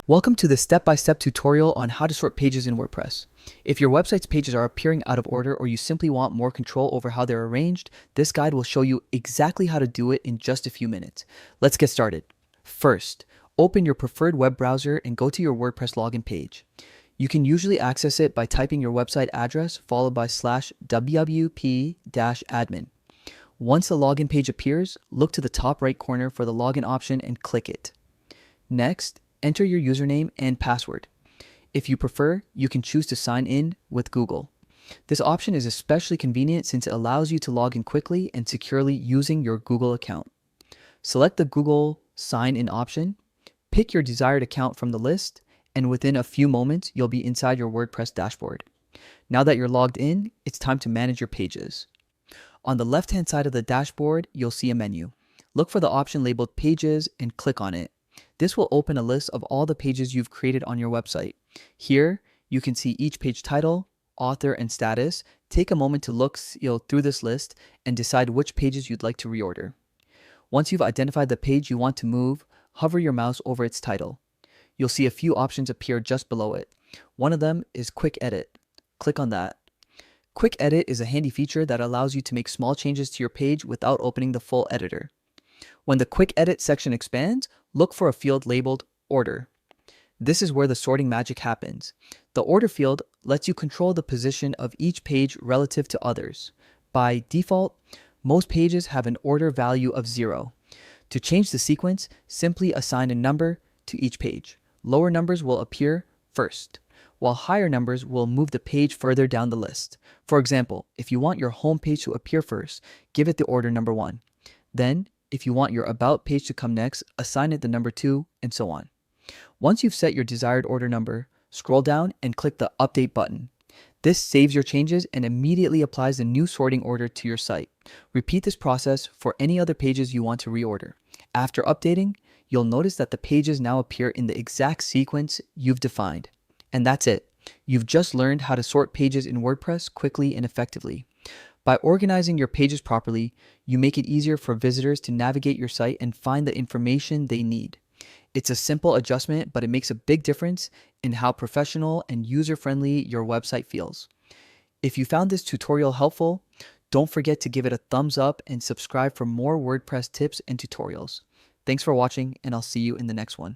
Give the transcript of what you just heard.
Welcome to the step-by-step tutorial on how to sort pages in WordPress. If your website's pages are appearing out of order or you simply want more control over how they're arranged, this guide will show you exactly how to do it in just a few minutes. Let's get started. First, open your preferred web browser and go to your WordPress login page. You can usually access it by typing your website address followed by /wp-admin. Once the login page appears, look to the top right corner for the login option and click it. Next, enter your username and password. If you prefer, you can choose to sign in with Google. This option is especially convenient since it allows you to log in quickly and securely using your Google account. Select the Google Sign In option, pick your desired account from the list, and within a few moments, you'll be inside your WordPress dashboard. Now that you're logged in, it's time to manage your pages. On the left-hand side of the dashboard, you'll see a menu. Look for the option labeled Pages and click on it. This will open a list of all the pages you've created on your website. Here, you can see each page title, author, and status. Take a moment to look through this list and decide which pages you'd like to reorder. Once you've identified the page you want to move, hover your mouse over its title. You'll see a few options appear just below it. One of them is Quick Edit. Click on that. Quick Edit is a handy feature that allows you to make small changes to your page without opening the full editor. When the Quick Edit section expands, look for a field labeled Order. This is where the sorting magic happens. The Order field lets you control the position of each page relative to others. By default, most pages have an order value of 0. To change the sequence, simply assign a number to each page. Lower numbers will appear first, while higher numbers will move the page further down the list. For example, if you want your home page to appear first, give it the order number 1. Then, if you want your About page to come next, assign it the number 2, and so on. Once you've set your desired order number, scroll down and click the Update button. This saves your changes and immediately applies the new sorting order to your site. Repeat this process for any other pages you want to reorder. After updating, you'll notice that the pages now appear in the exact sequence you've defined. And that's it. You've just learned how to sort pages in WordPress quickly and effectively. By organizing your pages properly, you make it easier for visitors to navigate your site and find the information they need. It's a simple adjustment, but it makes a big difference in how professional and user-friendly your website feels. If you found this tutorial helpful, don't forget to give it a thumbs up and subscribe for more WordPress tips and tutorials. Thanks for watching, and I'll see you in the next one.